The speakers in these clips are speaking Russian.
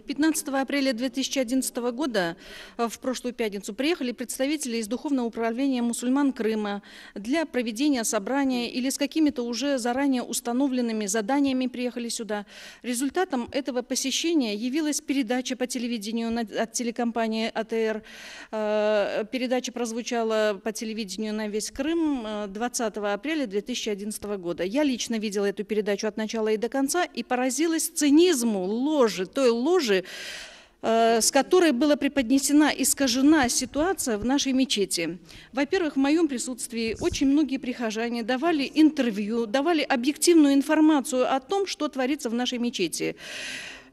15 апреля 2011 года, в прошлую пятницу, приехали представители из Духовного управления мусульман Крыма для проведения собрания или с какими-то уже заранее установленными заданиями приехали сюда. Результатом этого посещения явилась передача по телевидению от телекомпании АТР. Передача прозвучала по телевидению на весь Крым 20 апреля 2011 года. Я лично видела эту передачу от начала и до конца и поразилась цинизму ложи, той ложи, с которой была преподнесена, искажена ситуация в нашей мечети. Во-первых, в моем присутствии очень многие прихожане давали интервью, давали объективную информацию о том, что творится в нашей мечети.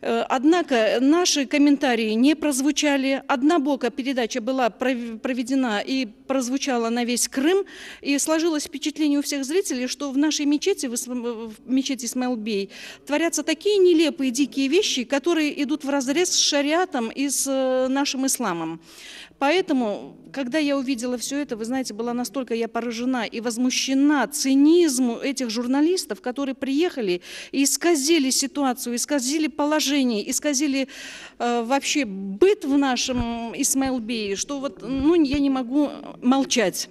Однако наши комментарии не прозвучали. Однобоко передача была проведена и прозвучала на весь Крым. И сложилось впечатление у всех зрителей, что в нашей мечети, в мечети Исмаил-Бей, творятся такие нелепые, дикие вещи, которые идут вразрез с шариатом и с нашим исламом. Поэтому, когда я увидела все это, вы знаете, была настолько я поражена и возмущена цинизму этих журналистов, которые приехали и исказили ситуацию, исказили положение, исказили вообще быт в нашем Исмаил-Бее, что вот, я не могу молчать.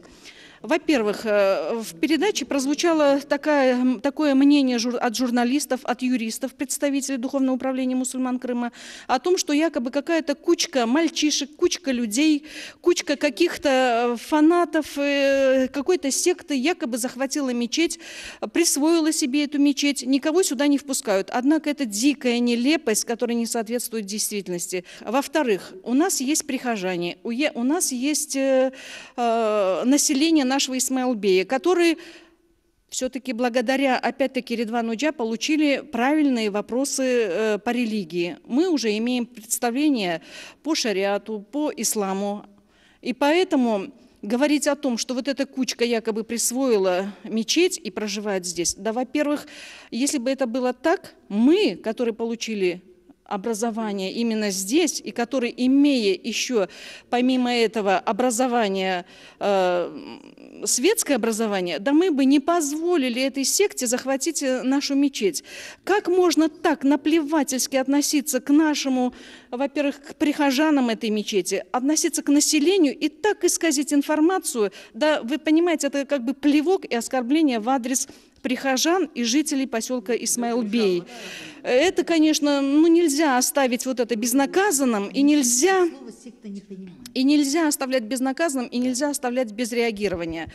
Во-первых, в передаче прозвучало такое мнение от журналистов, от юристов, представителей Духовного управления мусульман Крыма, о том, что якобы какая-то кучка мальчишек, кучка людей, кучка каких-то фанатов какой-то секты якобы захватила мечеть, присвоила себе эту мечеть, никого сюда не впускают. Однако это дикая нелепость, которая не соответствует действительности. Во-вторых, у нас есть прихожане, у нас есть население нашего Исмаил-Бея, которые все-таки благодаря, опять-таки, Редвану Джа получили правильные вопросы по религии. Мы уже имеем представление по шариату, по исламу. И поэтому говорить о том, что вот эта кучка якобы присвоила мечеть и проживает здесь, да, во-первых, если бы это было так, мы, которые получили образование именно здесь, и которые, имея еще помимо этого образование, светское образование, да мы бы не позволили этой секте захватить нашу мечеть. Как можно так наплевательски относиться к нашему, во-первых, к прихожанам этой мечети, относиться к населению и так исказить информацию? Да, вы понимаете, это как бы плевок и оскорбление в адрес прихожан и жителей поселка Исмаил-Бей. Это, конечно, нельзя оставить вот это безнаказанным, и нельзя оставлять безнаказанным, и нельзя оставлять без реагирования.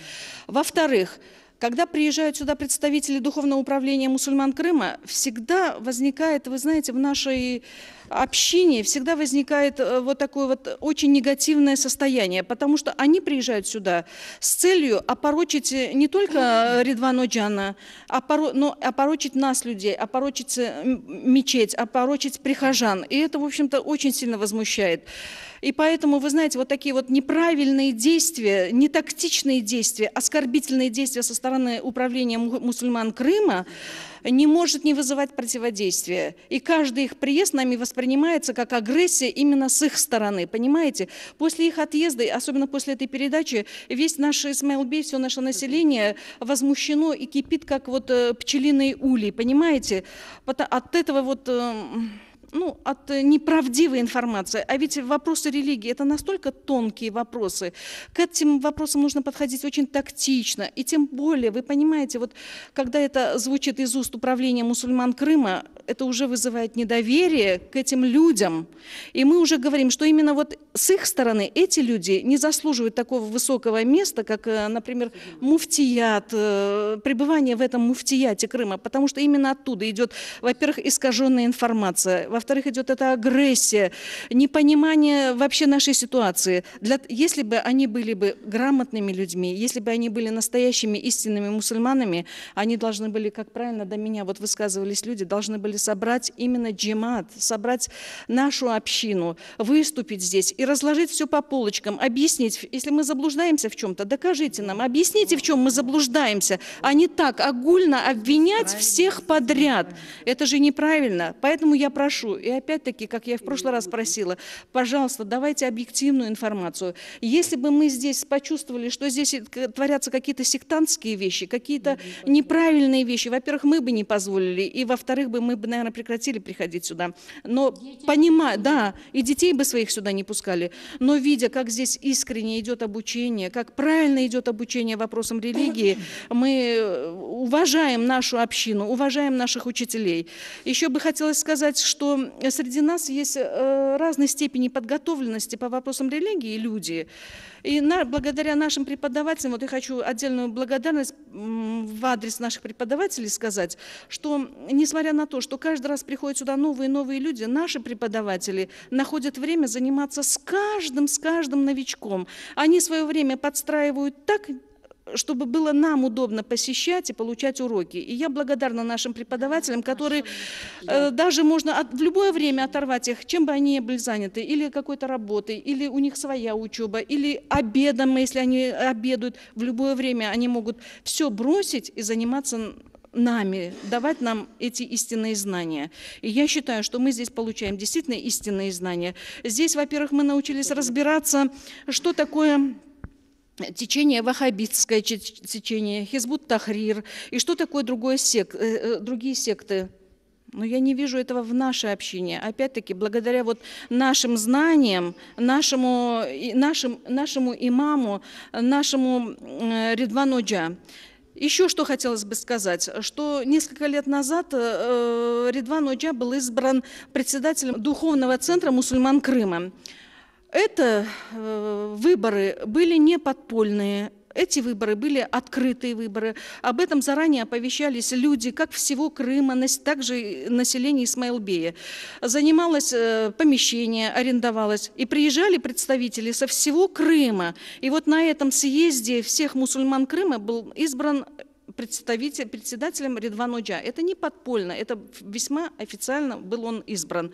Во-вторых, когда приезжают сюда представители Духовного управления мусульман Крыма, всегда возникает, вы знаете, в нашей общине всегда возникает вот такое вот очень негативное состояние, потому что они приезжают сюда с целью опорочить не только Редвана Джана, но опорочить нас, людей, опорочить мечеть, опорочить прихожан. И это, в общем-то, очень сильно возмущает. И поэтому, вы знаете, вот такие вот неправильные действия, нетактичные действия, оскорбительные действия со стороны управления мусульман Крыма не может не вызывать противодействия. И каждый их приезд нами воспринимается как агрессия именно с их стороны, понимаете? После их отъезда, особенно после этой передачи, весь наш Исмаил-Бей, все наше население возмущено и кипит, как вот пчелиные ульи, понимаете? От этого вот... от неправдивой информации. А ведь вопросы религии – это настолько тонкие вопросы. К этим вопросам нужно подходить очень тактично. И тем более, вы понимаете, вот когда это звучит из уст управления мусульман Крыма, это уже вызывает недоверие к этим людям. И мы уже говорим, что именно вот с их стороны эти люди не заслуживают такого высокого места, как, например, муфтият, пребывание в этом муфтияте Крыма, потому что именно оттуда идет, во-первых, искаженная информация, во-вторых, идет эта агрессия, непонимание вообще нашей ситуации. Если бы они были бы грамотными людьми, если бы они были настоящими истинными мусульманами, они должны были, как правильно до меня вот высказывались люди, должны были собрать именно джемат, собрать нашу общину, выступить здесь и разложить все по полочкам, объяснить, если мы заблуждаемся в чем-то, докажите нам, объясните, в чем мы заблуждаемся, а не так огульно обвинять всех подряд. Это же неправильно. Поэтому я прошу, и опять-таки, как я в прошлый раз просила, пожалуйста, давайте объективную информацию. Если бы мы здесь почувствовали, что здесь творятся какие-то сектантские вещи, какие-то неправильные вещи, во-первых, мы бы не позволили, и во-вторых, мы бы бы, наверное, прекратили приходить сюда. Но понимая, да, и детей бы своих сюда не пускали. Но видя, как здесь искренне идет обучение, как правильно идет обучение вопросам религии, мы уважаем нашу общину, уважаем наших учителей. Еще бы хотелось сказать, что среди нас есть разной степени подготовленности по вопросам религии люди. И благодаря нашим преподавателям, вот я хочу отдельную благодарность в адрес наших преподавателей сказать, что несмотря на то, что каждый раз приходят сюда новые и новые люди, наши преподаватели находят время заниматься с каждым новичком. Они свое время подстраивают так, чтобы было нам удобно посещать и получать уроки. И я благодарна нашим преподавателям, которые даже можно в любое время оторвать их, чем бы они ни были заняты, или какой-то работой, или у них своя учеба, или обедом, если они обедают, в любое время они могут все бросить и заниматься нами, давать нам эти истинные знания. И я считаю, что мы здесь получаем действительно истинные знания. Здесь, во-первых, мы научились разбираться, что такое течение ваххабитское течение, Хизбут Тахрир, и что такое другие секты. Но я не вижу этого в нашей общине. Опять-таки, благодаря вот нашим знаниям, нашему имаму, нашему Ридвану Оджа. Еще что хотелось бы сказать, что несколько лет назад Ридван Оджа был избран председателем Духовного центра мусульман Крыма. Это выборы были не подпольные, эти выборы были открытые выборы. Об этом заранее оповещались люди как всего Крыма, также население Исмаилбея. Занималось помещение, арендовалось. И приезжали представители со всего Крыма. И вот на этом съезде всех мусульман Крыма был избран председателем Ридван Оджа. Это не подпольно, это весьма официально был он избран.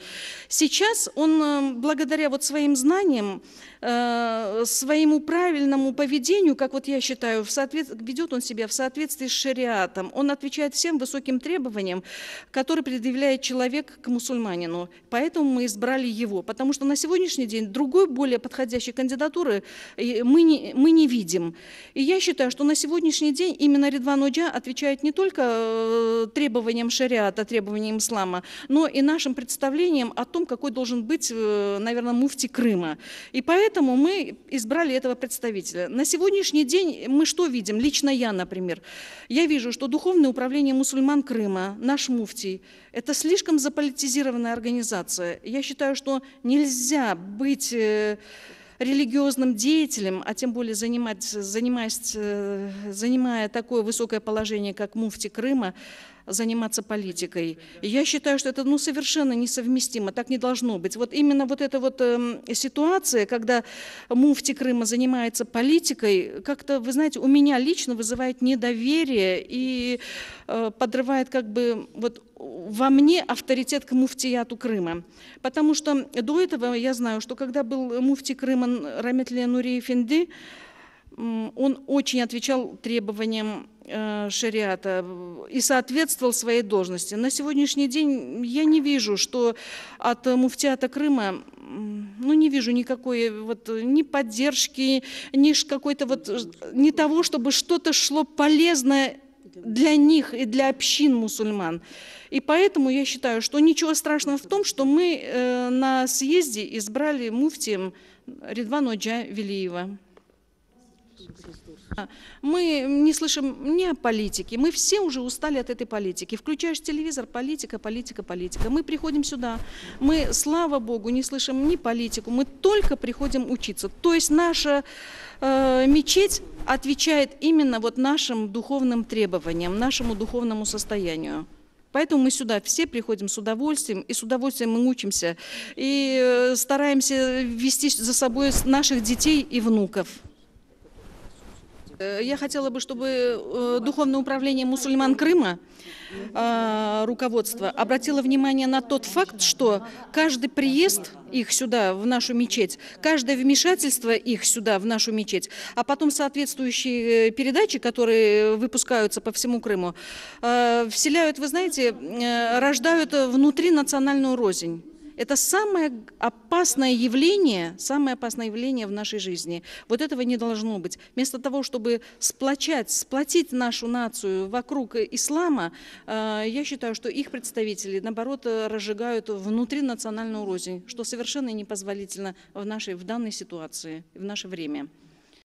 Сейчас он, благодаря вот своим знаниям, своему правильному поведению, как вот я считаю, ведет он себя в соответствии с шариатом. Он отвечает всем высоким требованиям, которые предъявляет человек к мусульманину. Поэтому мы избрали его, потому что на сегодняшний день другой, более подходящей кандидатуры мы не видим. И я считаю, что на сегодняшний день именно Ридван Оджа отвечает не только требованиям шариата, требованиям ислама, но и нашим представлениям о том, какой должен быть, наверное, муфти Крыма. И поэтому мы избрали этого представителя. На сегодняшний день мы что видим? Лично я, например. Я вижу, что Духовное управление мусульман Крыма, наш муфтий, это слишком заполитизированная организация. Я считаю, что нельзя быть религиозным деятелем, а тем более занимая такое высокое положение, как муфти Крыма, заниматься политикой. И я считаю, что это совершенно несовместимо, так не должно быть. Вот именно вот эта вот ситуация, когда муфти Крыма занимается политикой, как-то, вы знаете, у меня лично вызывает недоверие и подрывает как бы вот во мне авторитет к муфтияту Крыма. Потому что до этого я знаю, что когда был муфти Крыма Раметли Нури Эфенди, он очень отвечал требованиям шариата и соответствовал своей должности. На сегодняшний день я не вижу, что от муфтиата Крыма, не вижу никакой ни поддержки, ни того, чтобы что-то шло полезное для них и для общин мусульман. И поэтому я считаю, что ничего страшного в том, что мы на съезде избрали муфтием Ридвана Оджа Велиева. Мы не слышим ни о политике, мы все уже устали от этой политики. Включаешь телевизор, политика, политика, политика. Мы приходим сюда, мы, слава Богу, не слышим ни политику, мы только приходим учиться. То есть наша мечеть отвечает именно вот нашим духовным требованиям, нашему духовному состоянию. Поэтому мы сюда все приходим с удовольствием, и с удовольствием мы учимся, и стараемся вести за собой наших детей и внуков. Я хотела бы, чтобы Духовное управление мусульман Крыма, руководство, обратило внимание на тот факт, что каждый приезд их сюда, в нашу мечеть, каждое вмешательство их сюда, в нашу мечеть, а потом соответствующие передачи, которые выпускаются по всему Крыму, вселяют, вы знаете, рождают внутри национальную рознь. Это самое опасное явление в нашей жизни. Вот этого не должно быть. Вместо того, чтобы сплотить нашу нацию вокруг ислама, я считаю, что их представители, наоборот, разжигают внутринациональную рознь, что совершенно непозволительно в данной ситуации, в наше время.